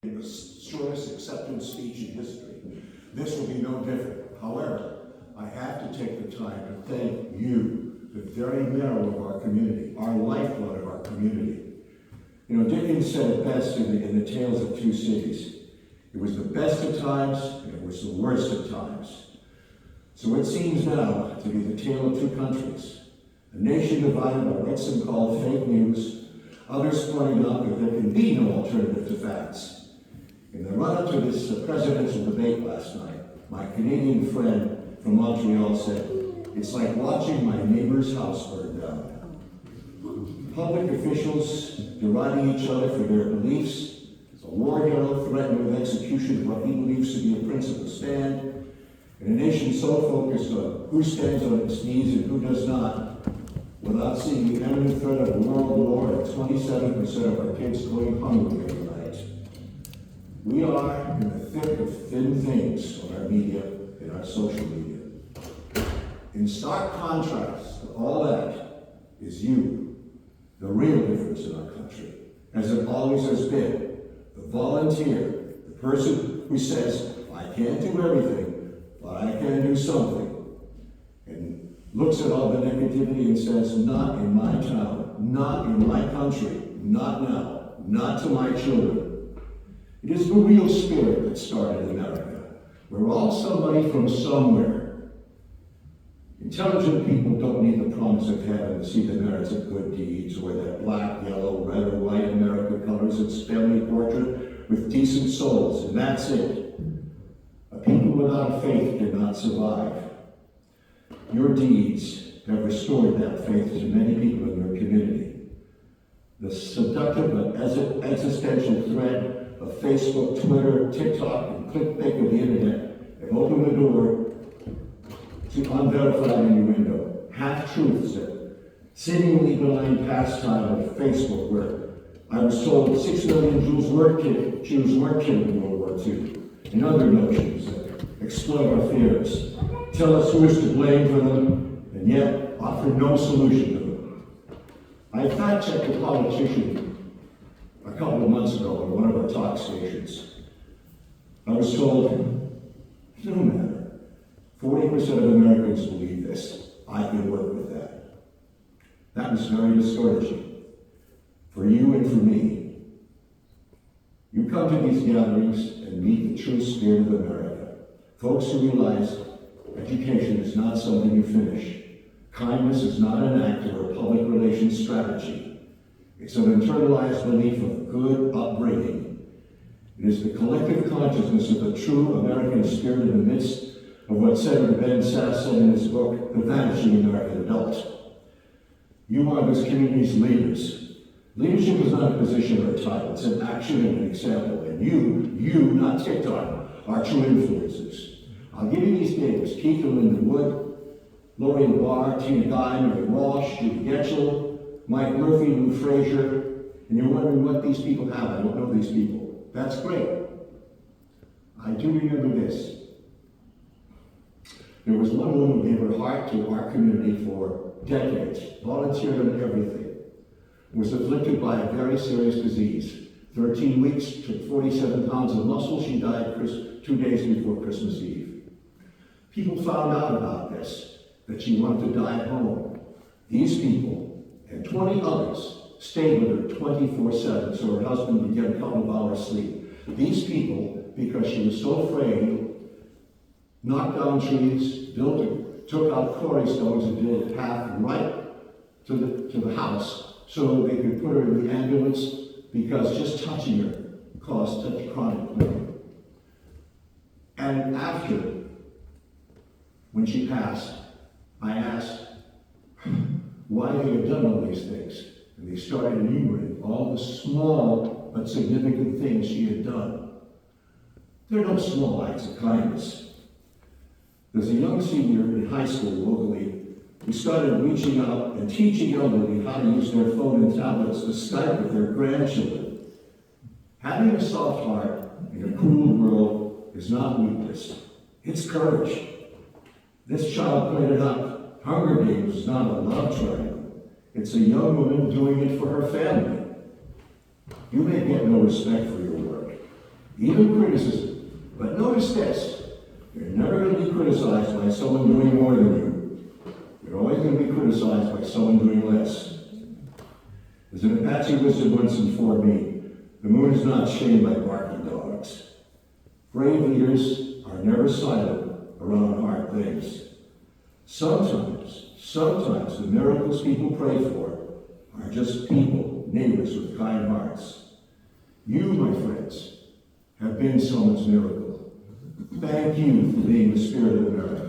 The shortest acceptance speech in history. This will be no different. However, I have to take the time to thank you, the very marrow of our community, our lifeblood of our community. You know, Dickens said it best in the Tales of Two Cities. It was the best of times, and it was the worst of times. So it seems now to be the tale of two countries. A nation divided by what some call fake news, others pointing out that there can be no alternative to facts. In the run-up to this presidential debate last night, my Canadian friend from Montreal said, "It's like watching my neighbor's house burn down." Public officials deriding each other for their beliefs, a war hero threatened with execution of what he believes to be a principled stand, and a nation so focused on who stands on its knees and who does not, without seeing the imminent threat of a world war and 27% of our kids going hungry every night. We are in the thick of thin things on our media and our social media. In stark contrast to all that is you, the real difference in our country, as it always has been. The volunteer, the person who says, "I can't do everything, but I can do something," and looks at all the negativity and says, "Not in my town, not in my country, not now, not to my children." It is the real spirit that started America. We're all somebody from somewhere. Intelligent people don't need the promise of heaven to see the merits of good deeds, or that black, yellow, red, or white America colors its family portrait with decent souls, and that's it. A people without faith cannot survive. Your deeds have restored that faith to many people in your community. The seductive but existential threat of Facebook, Twitter, TikTok, and clickbait of the internet have opened the door to unverified innuendo, half-truths, that seemingly benign pastime of Facebook, where I was told 6 million Jews weren't killed in World War II, and other notions that explode our fears, tell us who is to blame for them, and yet offer no solution to them. I fact-checked a politician a couple of months ago on one of our talk stations. I was told, no matter, 40% of Americans believe this. I can work with that. That was very discouraging for you and for me. You come to these gatherings and meet the true spirit of America. Folks who realize education is not something you finish. Kindness is not an act or a public relations strategy. It's an internalized belief of good upbringing. It is the collective consciousness of the true American spirit in the midst of what Senator Ben Sass said in his book, The Vanishing American Adult. You are this community's leaders. Leadership is not a position or a title, it's an action and an example. And you, not TikTok, are true influencers. I'll give you these names: Keith and Linda Wood, Lori LeBar, Tina Guy, Mary Walsh, Judy Getchell, Mike Murphy, Lou Frazier, and you're wondering what these people have. I don't know these people. That's great. I do remember this. There was one woman who gave her heart to our community for decades, volunteered on everything, was afflicted by a very serious disease. 13 weeks, took 47 pounds of muscle. She died 2 days before Christmas Eve. People found out about this, that she wanted to die at home. These people and 20 others stayed with her 24/7 so her husband could get a couple of hours sleep. These people, because she was so afraid, knocked down trees, took out quarry stones and built a path right to the house so they could put her in the ambulance, because just touching her caused such chronic pain. And after, when she passed, I asked why they had done all these things. And they started enumerating all the small but significant things she had done. There are no small acts of kindness. There's a young senior in high school locally who started reaching out and teaching elderly how to use their phone and tablets to Skype with their grandchildren. Having a soft heart in a cruel world is not weakness, it's courage. This child pointed out, Hunger Games is not a love triangle. It's a young woman doing it for her family. You may get no respect for your work, even criticism. But notice this, you're never going to be criticized by someone doing more than you. You're always going to be criticized by someone doing less. As an Apache wizard once informed me, the moon is not shamed by barking dogs. Brave leaders are never silent around hard things. Sometimes the miracles people pray for are just people, neighbors with kind hearts. You, my friends, have been someone's miracle. Thank you for being the spirit of America.